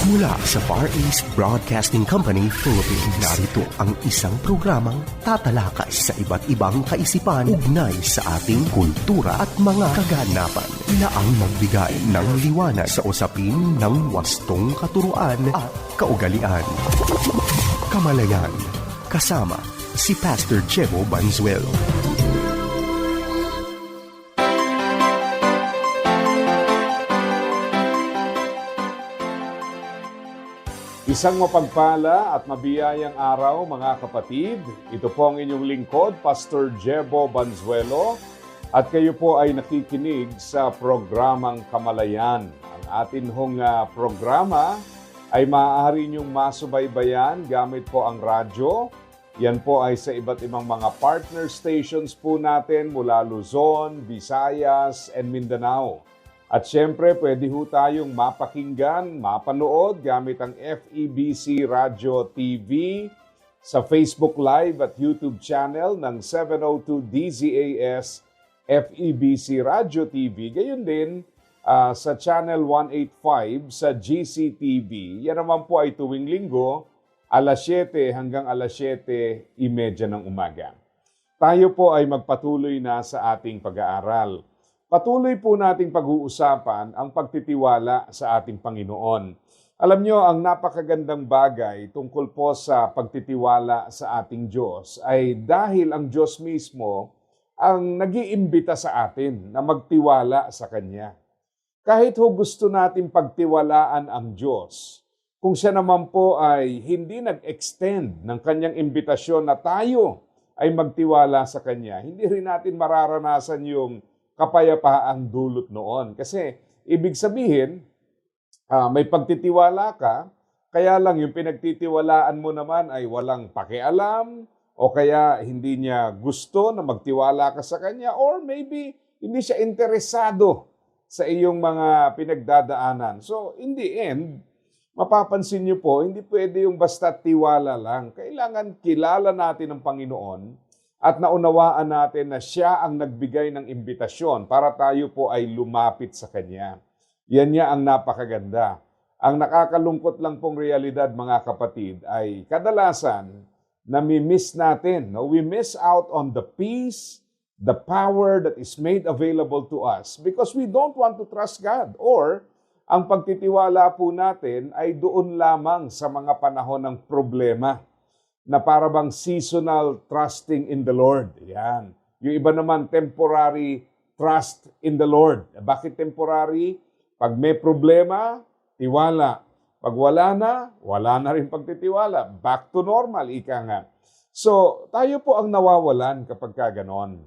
Mula sa Far East Broadcasting Company, Philippines, narito ang isang programang tatalakay sa iba't ibang kaisipan ugnay sa ating kultura at mga kaganapan na ang magbigay ng liwanag sa usapin ng wastong katuruan at kaugalian. Kamalayan, kasama si Pastor Jebo Banzuelo. Isang mapagpala at mabiyayang araw mga kapatid. Ito po ang inyong lingkod, Pastor Jebo Banzuelo. At kayo po ay nakikinig sa programang Kamalayan. Ang atin hong programa ay maaari niyong masubaybayan gamit po ang radyo. Yan po ay sa iba't ibang mga partner stations po natin mula Luzon, Visayas, and Mindanao. At syempre, pwede ho tayong mapakinggan, mapanood gamit ang FEBC Radio TV sa Facebook Live at YouTube channel ng 702 DZAS FEBC Radio TV. Gayon din sa channel 185 sa GCTV. Yan naman po ay tuwing linggo, alas 7 hanggang alas 7:30 ng umaga. Tayo po ay magpatuloy na sa ating pag-aaral. Patuloy po nating pag-uusapan ang pagtitiwala sa ating Panginoon. Alam nyo, ang napakagandang bagay tungkol po sa pagtitiwala sa ating Diyos ay dahil ang Diyos mismo ang nag-iimbita sa atin na magtiwala sa Kanya. Kahit ho gusto natin pagtiwalaan ang Diyos, kung siya naman po ay hindi nag-extend ng Kanyang imbitasyon na tayo ay magtiwala sa Kanya, hindi rin natin mararanasan yung kapayapaang dulot noon. Kasi ibig sabihin, may pagtitiwala ka, kaya lang yung pinagtitiwalaan mo naman ay walang pakialam o kaya hindi niya gusto na magtiwala ka sa kanya or maybe hindi siya interesado sa iyong mga pinagdadaanan. So in the end, mapapansin niyo po, hindi pwede yung basta tiwala lang. Kailangan kilala natin ang Panginoon at naunawaan natin na siya ang nagbigay ng imbitasyon para tayo po ay lumapit sa Kanya. Yan niya ang napakaganda. Ang nakakalungkot lang pong realidad mga kapatid ay kadalasan nami-miss natin. No? We miss out on the peace, the power that is made available to us because we don't want to trust God. Or ang pagtitiwala po natin ay doon lamang sa mga panahon ng problema na para bang seasonal trusting in the Lord. Yan. Yung iba naman, temporary trust in the Lord. Bakit temporary? Pag may problema, tiwala. Pag wala na rin pagtitiwala. Back to normal, ika nga. So, tayo po ang nawawalan kapag ganon.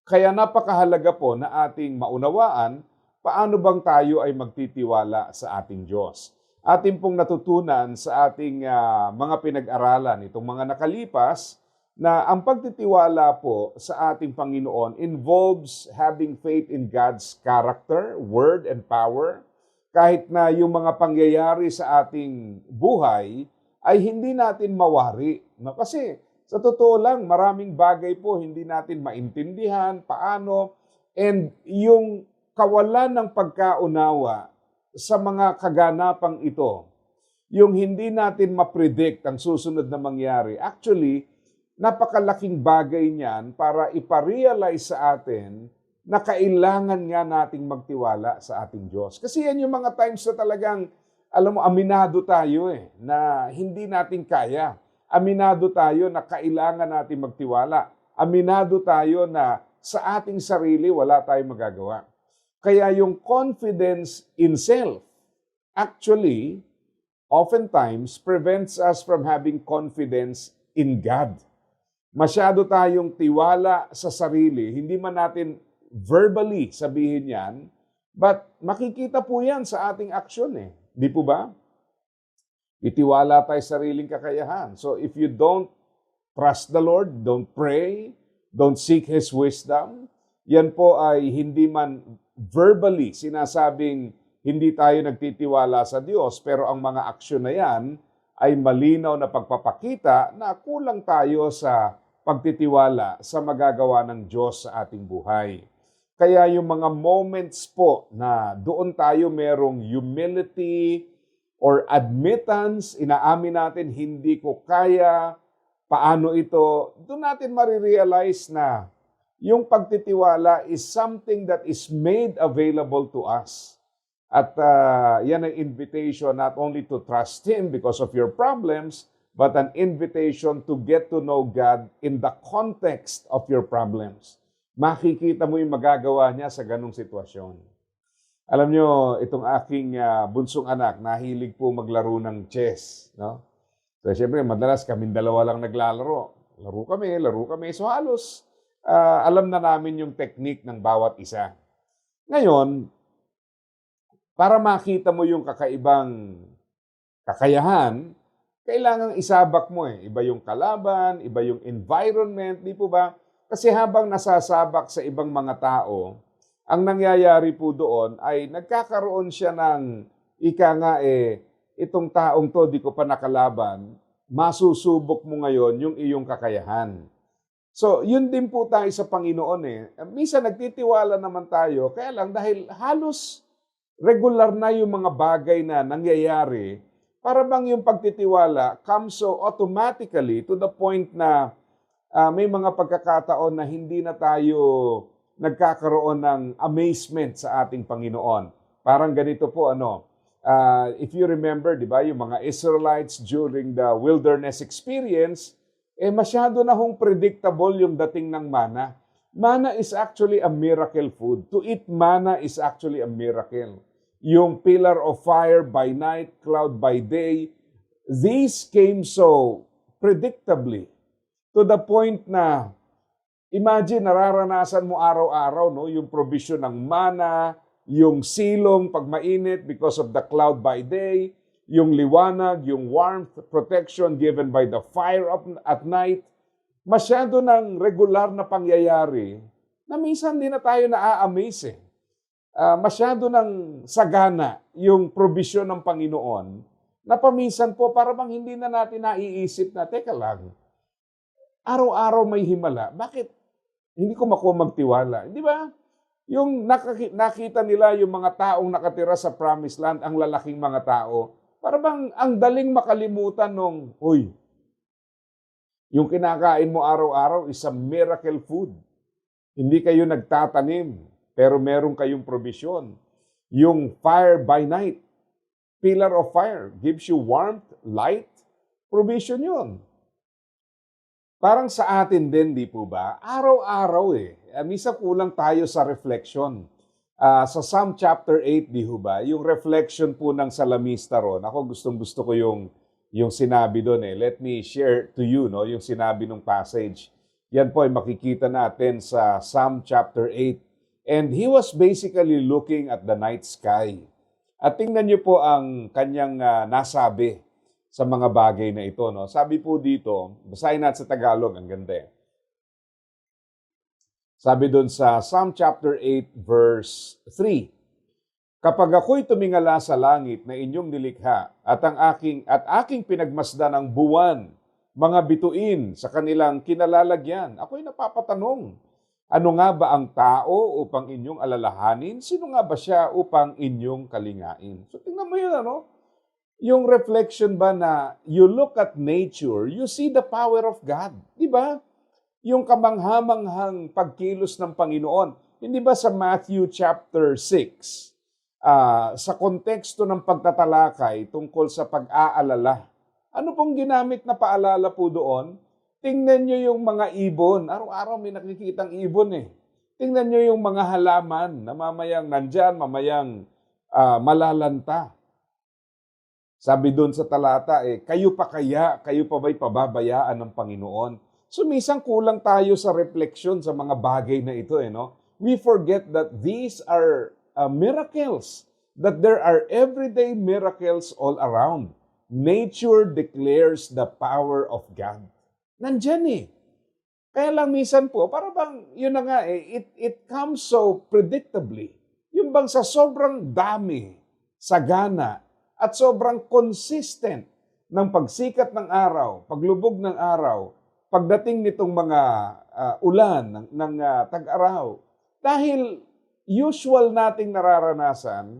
Kaya napakahalaga po na ating maunawaan paano bang tayo ay magtitiwala sa ating Diyos. Atin pong natutunan sa ating mga pinag-aralan, itong mga nakalipas, na ang pagtitiwala po sa ating Panginoon involves having faith in God's character, word, and power. Kahit na yung mga pangyayari sa ating buhay ay hindi natin mawari. No? Kasi sa totoo lang, maraming bagay po hindi natin maintindihan, paano, and yung kawalan ng pagkaunawa sa mga kaganapang ito, yung hindi natin ma-predict ang susunod na mangyari, actually, napakalaking bagay niyan para iparealize sa atin na kailangan nga nating magtiwala sa ating Diyos. Kasi yan yung mga times na talagang, alam mo, aminado tayo na hindi natin kaya. Aminado tayo na kailangan natin magtiwala. Aminado tayo na sa ating sarili wala tayong magagawa. Kaya yung confidence in self actually oftentimes prevents us from having confidence in God. Masyado tayong tiwala sa sarili, hindi man natin verbally sabihin yan, but makikita po yan sa ating aksyon Di po ba? Itiwala tayo sa sariling kakayahan. So if you don't trust the Lord, don't pray, don't seek His wisdom, yan po ay hindi man verbally sinasabing hindi tayo nagtitiwala sa Diyos, pero ang mga aksyon na yan ay malinaw na pagpapakita na kulang tayo sa pagtitiwala sa magagawa ng Diyos sa ating buhay. Kaya yung mga moments po na doon tayo merong humility, or admittance, inaamin natin, hindi ko kaya, paano ito, doon natin marirealize na yung pagtitiwala is something that is made available to us. At yan ang invitation not only to trust Him because of your problems, but an invitation to get to know God in the context of your problems. Makikita mo yung magagawa niya sa ganong sitwasyon. Alam nyo, itong aking bunsong anak, nahilig po maglaro ng chess. No? So, syempre, madalas kaming dalawa lang naglalaro. Laro kami. So, halos alam na namin yung technique ng bawat isa. Ngayon, para makita mo yung kakaibang kakayahan, kailangang isabak mo eh. Iba yung kalaban, iba yung environment, di po ba? Kasi habang nasasabak sa ibang mga tao, ang nangyayari po doon ay nagkakaroon siya ng, itong taong to, di ko pa nakalaban, masusubok mo ngayon yung iyong kakayahan. So, yun din po tayo sa Panginoon eh. Minsan nagtitiwala naman tayo, kaya lang dahil halos regular na yung mga bagay na nangyayari, para bang yung pagtitiwala comes so automatically to the point na may mga pagkakataon na hindi na tayo nagkakaroon ng amazement sa ating Panginoon. Parang ganito po, if you remember, di ba, yung mga Israelites during the wilderness experience, masyado na hong predictable yung dating ng mana. Mana is actually a miracle food. To eat mana is actually a miracle. Yung pillar of fire by night, cloud by day, these came so predictably to the point na, imagine, nararanasan mo araw-araw yung provision ng mana, yung silong pag mainit because of the cloud by day, yung liwanag, yung warmth, protection given by the fire at night. Masyado ng regular na pangyayari na minsan din na tayo na-amaze eh. Masyado ng sagana yung provision ng Panginoon na paminsan po para bang hindi na natin naiisip na, teka lang, araw-araw may himala, bakit hindi ko makuha magtiwala? Di ba? Yung nakita nila yung mga taong nakatira sa Promised Land, ang lalaking mga tao, para bang ang daling makalimutan nung, yung kinakain mo araw-araw is a miracle food. Hindi kayo nagtatanim, pero meron kayong provision. Yung fire by night, pillar of fire, gives you warmth, light, provision yun. Parang sa atin din, di po ba? Araw-araw Misa kulang tayo sa reflection. Sa Psalm chapter 8, di ho ba? Yung reflection po ng Salamista ron. Ako gustong-gusto ko yung sinabi doon Let me share to you yung sinabi ng passage. Yan po ay makikita natin sa Psalm chapter 8. And he was basically looking at the night sky. At tingnan niyo po ang kanyang nasabi sa mga bagay na ito. Sabi po dito, basahin natin sa Tagalog, ang ganda Sabi doon sa Psalm chapter 8 verse 3, kapag ako'y tumingala sa langit na inyong nilikha at aking pinagmasdan ang buwan, mga bituin sa kanilang kinalalagyan, ako'y napapatanong, ano nga ba ang tao upang inyong alalahanin? Sino nga ba siya upang inyong kalingain? So tingnan mo yun, yung reflection ba na you look at nature, you see the power of God, di ba? Yung kamanghamanghang pagkilos ng Panginoon. Hindi ba sa Matthew chapter 6, sa konteksto ng pagtatalakay tungkol sa pag-aalala, ano pong ginamit na paalala po doon? Tingnan nyo yung mga ibon. Araw-araw may nakikitang ibon Tingnan nyo yung mga halaman na mamayang nandyan, mamayang malalanta. Sabi doon sa talata, kayo pa ba'y pababayaan ng Panginoon? So, minsan kulang tayo sa refleksyon sa mga bagay na ito, We forget that these are miracles, that there are everyday miracles all around. Nature declares the power of God. Nandyan Kaya lang minsan po, para bang, yun na nga it comes so predictably. Yung bang sa sobrang dami, sagana, at sobrang consistent ng pagsikat ng araw, paglubog ng araw, pagdating nitong mga ulan ng tag-araw. Dahil usual nating nararanasan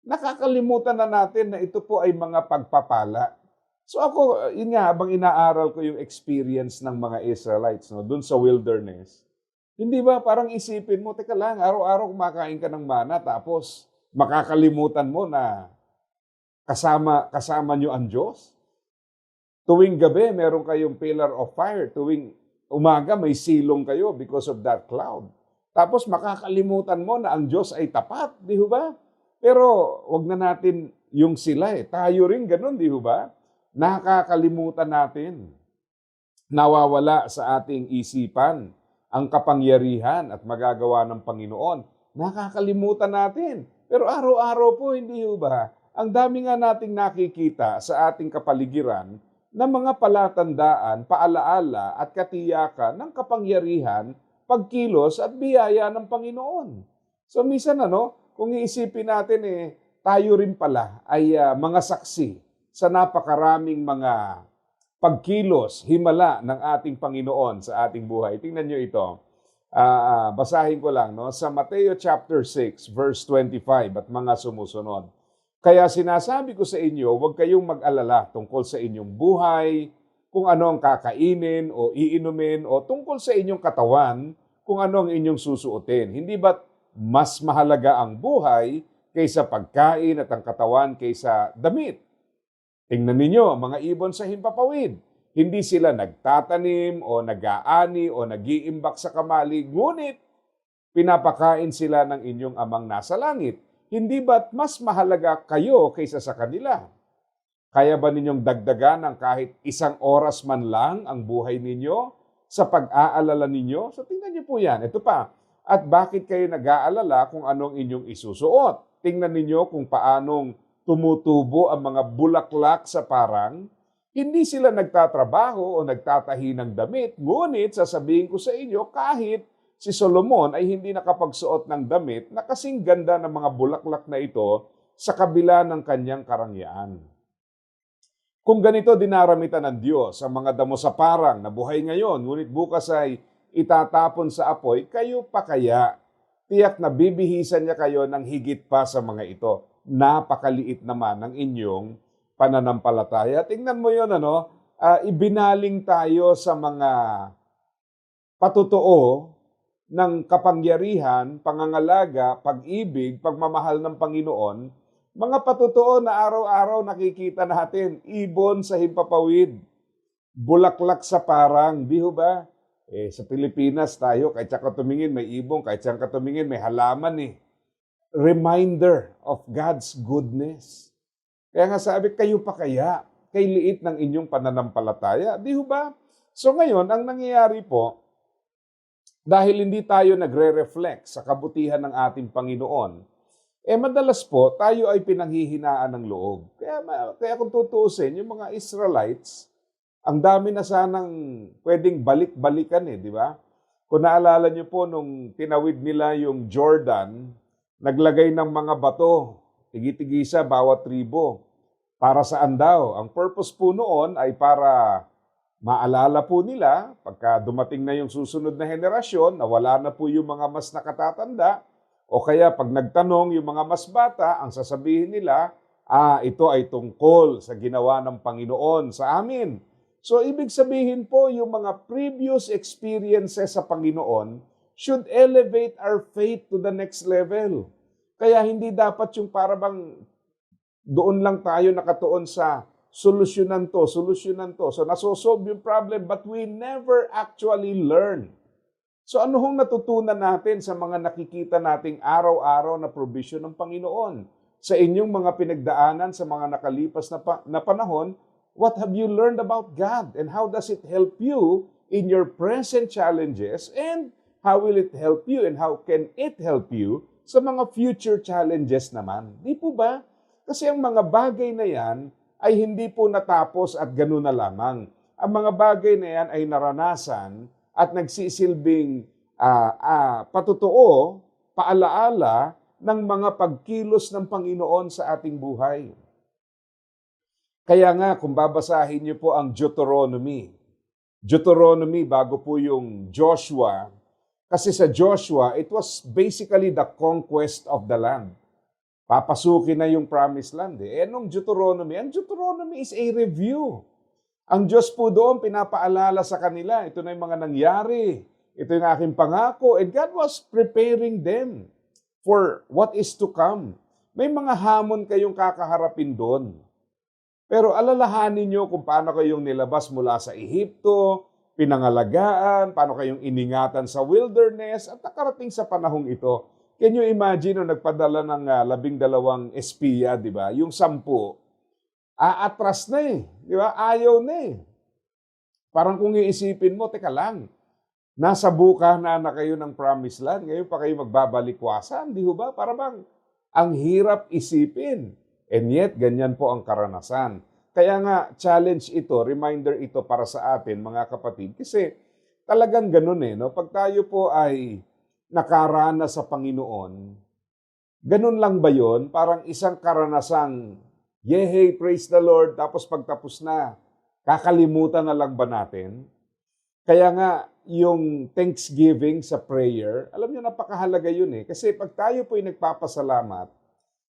nakakalimutan na natin na ito po ay mga pagpapala. So ako, yun nga, habang inaaral ko yung experience ng mga Israelites dun sa wilderness, hindi ba parang isipin mo, teka lang, araw-araw kumakain ka ng mana, tapos makakalimutan mo na kasama nyo ang Diyos? Tuwing gabi, meron kayong pillar of fire. Tuwing umaga, may silong kayo because of that cloud. Tapos makakalimutan mo na ang Diyos ay tapat, di ba? Pero wag na natin yung sila Tayo rin ganun, di ba? Nakakalimutan natin. Nawawala sa ating isipan ang kapangyarihan at magagawa ng Panginoon. Nakakalimutan natin. Pero araw-araw po, hindi ba? Ang dami nga nating nakikita sa ating kapaligiran na mga palatandaan, paalaala at katiyakan ng kapangyarihan, pagkilos at biyaya ng Panginoon. So minsan kung iisipin natin tayo rin pala ay mga saksi sa napakaraming mga pagkilos, himala ng ating Panginoon sa ating buhay. Tingnan nyo ito. Basahin ko lang sa Mateo chapter 6 verse 25 at mga sumusunod. Kaya sinasabi ko sa inyo, huwag kayong mag-alala tungkol sa inyong buhay, kung ano ang kakainin o iinumin, o tungkol sa inyong katawan, kung ano ang inyong susuotin. Hindi ba't mas mahalaga ang buhay kaysa pagkain at ang katawan kaysa damit? Tingnan ninyo ang mga ibon sa himpapawid. Hindi sila nagtatanim o nag-aani o nag-iimbak sa kamali, ngunit pinapakain sila ng inyong amang nasa langit. Hindi ba't mas mahalaga kayo kaysa sa kanila? Kaya ba ninyong dagdagan ng kahit 1 oras man lang ang buhay ninyo sa pag-aalala ninyo? So tingnan niyo po yan. Ito pa. At bakit kayo nag-aalala kung anong inyong isusuot? Tingnan ninyo kung paanong tumutubo ang mga bulaklak sa parang. Hindi sila nagtatrabaho o nagtatahi ng damit. Ngunit sasabihin ko sa inyo, kahit si Solomon ay hindi nakapagsuot ng damit na kasing ganda ng mga bulaklak na ito sa kabila ng kanyang karangyaan. Kung ganito dinaramitan ng Diyos ang mga damo sa parang na buhay ngayon, ngunit bukas ay itatapon sa apoy, kayo pa kaya? Tiyak na bibihisan niya kayo ng higit pa sa mga ito. Napakaliit naman ng inyong pananampalataya. Tingnan mo yun, ibinaling tayo sa mga patotoo ng kapangyarihan, pangangalaga, pag-ibig, pagmamahal ng Panginoon, mga patotoo na araw-araw nakikita natin, ibon sa himpapawid, bulaklak sa parang, di ba? Sa Pilipinas tayo, kahit saan ka tumingin may ibon, kahit saan ka tumingin may halaman Reminder of God's goodness. Kaya nga sabi, kayo pa kaya? Kay liit ng inyong pananampalataya, di ba? So ngayon, ang nangyayari po, dahil hindi tayo nagre-reflect sa kabutihan ng ating Panginoon, madalas po tayo ay pinanghihinaan ng loob. Kaya kung tutuusin, yung mga Israelites, ang dami na sanang pwedeng balik-balikan di ba? Kung naalala niyo po nung tinawid nila yung Jordan, naglagay ng mga bato, tigi-tigisa bawat tribo. Para saan daw? Ang purpose po noon ay para maalala po nila, pagka dumating na yung susunod na henerasyon, na wala na po yung mga mas nakatatanda, o kaya pag nagtanong yung mga mas bata, ang sasabihin nila, ito ay tungkol sa ginawa ng Panginoon sa amin. So ibig sabihin po, yung mga previous experiences sa Panginoon should elevate our faith to the next level. Kaya hindi dapat yung parabang doon lang tayo nakatuon sa solusyonan to. So nasosolve yung problem but we never actually learn. So ano hong natutunan natin sa mga nakikita nating araw-araw na provision ng Panginoon? Sa inyong mga pinagdaanan sa mga nakalipas na panahon, what have you learned about God? And how does it help you in your present challenges? And how will it help you? And how can it help you sa mga future challenges naman? Di po ba? Kasi ang mga bagay na yan ay hindi po natapos at gano'n na lamang. Ang mga bagay na yan ay naranasan at nagsisilbing patotoo, paalaala ng mga pagkilos ng Panginoon sa ating buhay. Kaya nga, kung babasahin niyo po ang Deuteronomy bago po yung Joshua, kasi sa Joshua, it was basically the conquest of the land. Papasukin na yung promised land eh. Nung Deuteronomy, ang Deuteronomy is a review. Ang Diyos po doon pinapaalala sa kanila, ito na yung mga nangyari, ito yung aking pangako, and God was preparing them for what is to come. May mga hamon kayong kakaharapin doon. Pero alalahanin nyo kung paano kayong nilabas mula sa Ehipto, pinangalagaan, paano kayong iningatan sa wilderness, at nakarating sa panahong ito. Can you imagine nung nagpadala ng 12 espiya, di ba? Yung 10, aatras na eh. Di ba? Ayaw na eh. Parang kung iisipin mo, teka lang, nasa buka na kayo ng promised land, ngayon pa kayo magbabalikwasan, di ba? Para bang ang hirap isipin. And yet, ganyan po ang karanasan. Kaya nga, challenge ito, reminder ito para sa atin, mga kapatid, kasi talagang ganun eh. No? Pag tayo po ay nakarana sa Panginoon, ganun lang ba yun? Parang isang karanasang, yehey, praise the Lord, tapos pagtapos na, kakalimutan na lang ba natin? Kaya nga, yung thanksgiving sa prayer, alam nyo, napakahalaga yun eh. Kasi pag tayo po ay nagpapasalamat,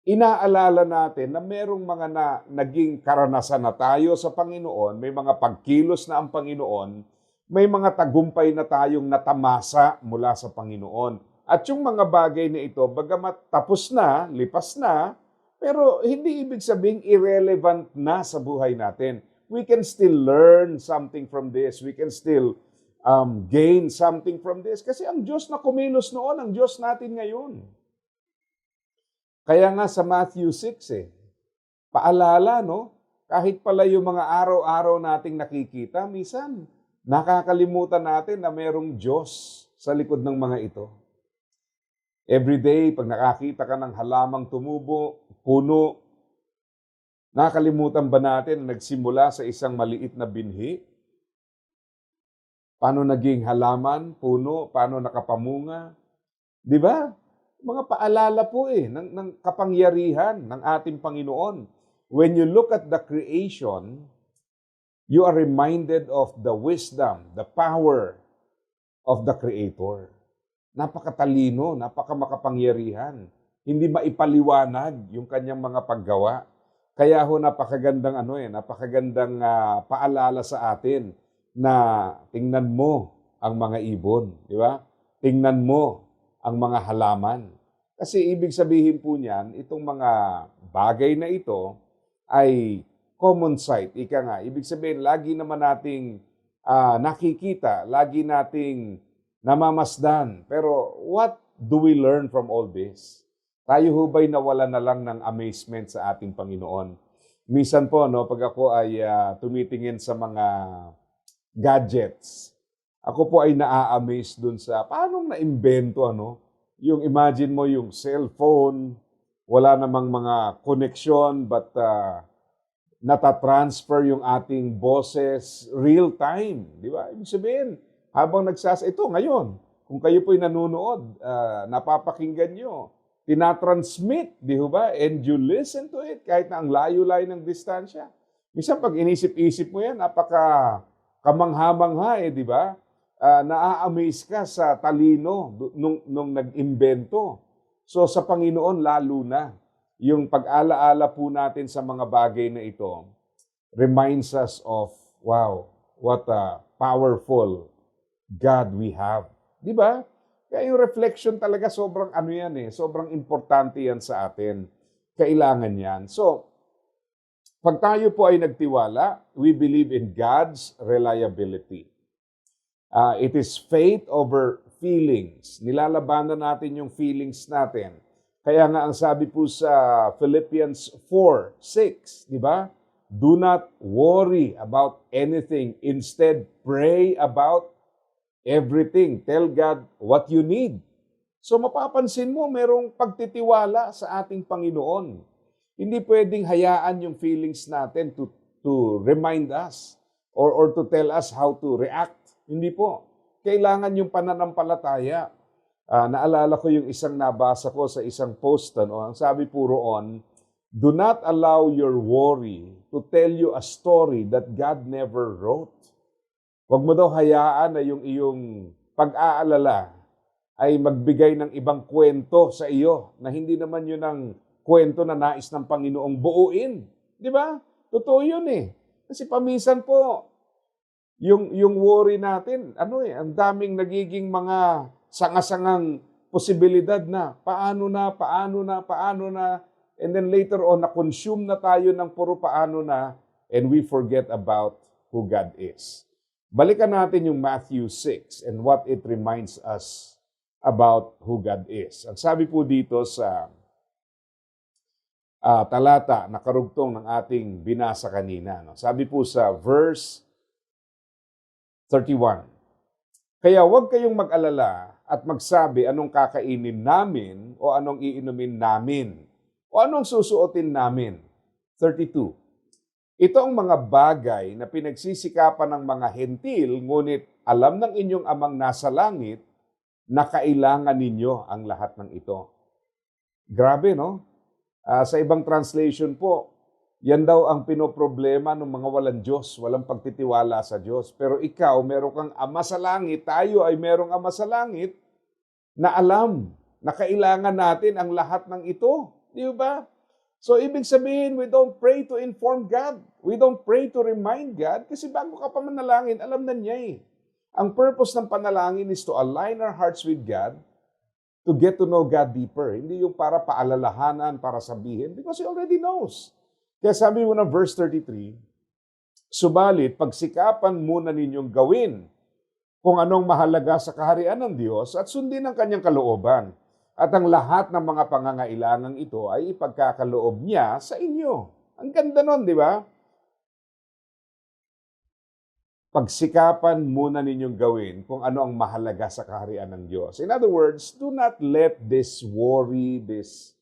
inaalala natin na merong mga naging karanasan na tayo sa Panginoon, may mga pagkilos na ang Panginoon, may mga tagumpay na tayong natamasa mula sa Panginoon. At yung mga bagay na ito, bagamat tapos na, lipas na, pero hindi ibig sabing irrelevant na sa buhay natin. We can still learn something from this. We can still gain something from this. Kasi ang Diyos na kumilos noon, ang Diyos natin ngayon. Kaya nga sa Matthew 6, paalala, no? Kahit pala yung mga araw-araw nating nakikita, minsan, nakakalimutan natin na merong Diyos sa likod ng mga ito. Every day, pag nakakita ka ng halamang tumubo, puno, nakakalimutan ba natin na nagsimula sa isang maliit na binhi? Paano naging halaman, puno, paano nakapamunga? Di ba? Mga paalala po ng kapangyarihan ng ating Panginoon. When you look at the creation, you are reminded of the wisdom, the power of the Creator. Napakatalino, napakamakapangyarihan. Hindi maipaliwanag yung kanyang mga paggawa. Kaya ho napakagandang napakagandang paalala sa atin na tingnan mo ang mga ibon, di ba? Tingnan mo ang mga halaman. Kasi ibig sabihin po niyan, itong mga bagay na ito ay common sight, ika nga. Ibig sabihin, lagi naman nating nakikita, lagi nating namamasdan. Pero what do we learn from all this? Tayo ho ba'y nawala na lang ng amazement sa ating Panginoon? Minsan po, pag ako ay tumitingin sa mga gadgets, ako po ay naa-amaze dun sa paano na-imbento, yung imagine mo yung cellphone, wala namang mga connection, but natatransfer yung ating boses real time. Di ba? Ibig sabihin, habang ito ngayon, kung kayo po'y nanonood, napapakinggan nyo, tinatransmit, di ba? And you listen to it kahit na ang layo-layo ng distansya. Minsan pag inisip-isip mo yan, kamangha-mangha di ba? Naa-amaze ka sa talino nung nag-imbento. So sa Panginoon, lalo na, yung pag-alaala po natin sa mga bagay na ito reminds us of, wow, what a powerful God we have. Di ba? Kaya yung reflection talaga sobrang sobrang importante yan sa atin. Kailangan yan. So, pag tayo po ay nagtiwala, we believe in God's reliability. It is faith over feelings. Nilalabanan natin yung feelings natin. Kaya nga ang sabi po sa Philippians 4:6, di ba? Do not worry about anything. Instead, pray about everything. Tell God what you need. So mapapansin mo, merong pagtitiwala sa ating Panginoon. Hindi pwedeng hayaan yung feelings natin to remind us or to tell us how to react. Hindi po. Kailangan yung pananampalataya. Naalala ko yung isang nabasa ko sa isang post. Ang sabi po roon, do not allow your worry to tell you a story that God never wrote. Huwag mo daw hayaan na yung iyong pag-aalala ay magbigay ng ibang kwento sa iyo na hindi naman yun ang kwento na nais ng Panginoong buuin. Di ba? Totoo yun eh. Kasi paminsan po, yung worry natin, ang daming nagiging mga sanga-sangang posibilidad na, paano na, and then later on, na-consume na tayo ng puro paano na, and we forget about who God is. Balikan natin yung Matthew 6 and what it reminds us about who God is. Ang sabi po dito sa talata na karugtong ng ating binasa kanina. No? Sabi po sa verse 31, kaya huwag kayong mag-alala at magsabi anong kakainin namin o anong iinumin namin o anong susuotin namin. 32, ito ang mga bagay na pinagsisikapan ng mga hentil, ngunit alam ng inyong amang nasa langit na kailangan ninyo ang lahat ng ito. Grabe, no? Sa ibang translation po, yan daw ang pinoproblema ng mga walang Diyos, walang pagtitiwala sa Diyos. Pero ikaw, meron kang Ama sa langit, tayo ay merong Ama sa langit na alam na kailangan natin ang lahat ng ito. Di ba? So, ibig sabihin, we don't pray to inform God. We don't pray to remind God kasi bago ka pa manalangin, alam na niya eh. Ang purpose ng panalangin is to align our hearts with God, to get to know God deeper. Hindi yung para paalalahanan, para sabihin, because He already knows. Kaya sabi mo na verse 33, subalit, pagsikapan muna ninyong gawin kung anong mahalaga sa kaharian ng Diyos at sundin ang kanyang kalooban. At ang lahat ng mga pangangailangang ito ay ipagkakaloob niya sa inyo. Ang ganda nun, di ba? Pagsikapan muna ninyong gawin kung ano ang mahalaga sa kaharian ng Diyos. In other words, do not let this worry, these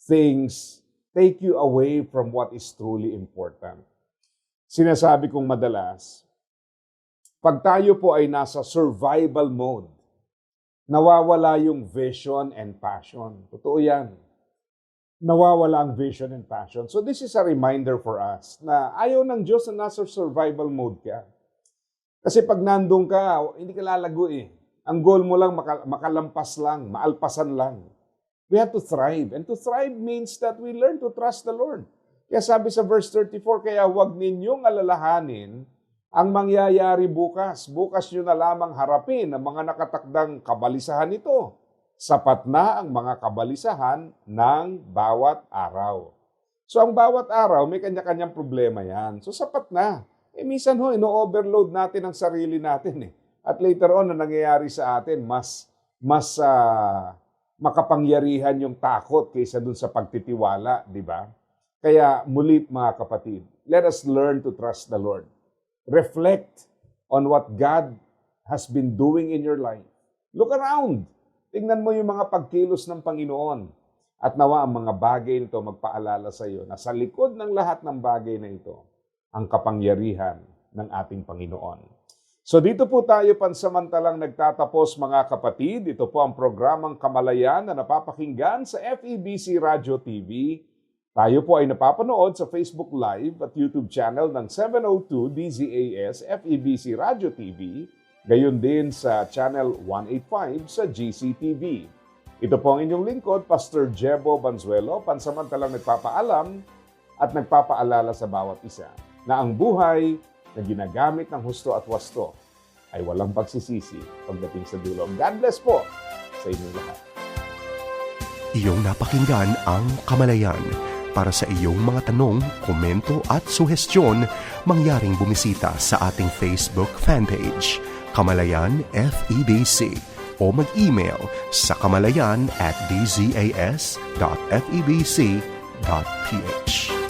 things take you away from what is truly important. Sinasabi kong madalas, pag tayo po ay nasa survival mode, nawawala yung vision and passion. Totoo yan. Nawawala ang vision and passion. So this is a reminder for us na ayaw ng Diyos na nasa survival mode ka. Kasi pag nandun ka, hindi ka lalago eh. Ang goal mo lang makalampas lang, maalpasan lang. We have to thrive. And to thrive means that we learn to trust the Lord. Kaya sabi sa verse 34, kaya huwag ninyong alalahanin ang mangyayari bukas. Bukas nyo na lamang harapin ang mga nakatakdang kabalisahan nito. Sapat na ang mga kabalisahan ng bawat araw. So ang bawat araw, may kanya-kanyang problema yan. So sapat na. Minsan ino-overload natin ang sarili natin eh. At later on, na nangyayari sa atin, mas makapangyarihan yung takot kaysa dun sa pagtitiwala, di ba? Kaya muli mga kapatid, let us learn to trust the Lord. Reflect on what God has been doing in your life. Look around. Tingnan mo yung mga pagkilos ng Panginoon. At nawa ang mga bagay nito magpaalala sa iyo na sa likod ng lahat ng bagay na ito, ang kapangyarihan ng ating Panginoon. So dito po tayo pansamantalang nagtatapos mga kapatid. Ito po ang programang Kamalayan na napapakinggan sa FEBC Radio TV. Tayo po ay napapanood sa Facebook Live at YouTube channel ng 702 DZAS FEBC Radio TV, gayon din sa channel 185 sa GCTV. Ito po ang inyong lingkod, Pastor Jebo Banzuelo, pansamantalang nagpapaalam at nagpapaalala sa bawat isa na ang buhay na ginagamit ng husto at wasto ay walang pagsisisi pagdating sa dulo. God bless po sa inyong lahat. Iyong napakinggan ang Kamalayan. Para sa iyong mga tanong, komento at suhestyon, mangyaring bumisita sa ating Facebook fanpage, Kamalayan FEBC, o mag-email sa kamalayan@dzas.febc.ph.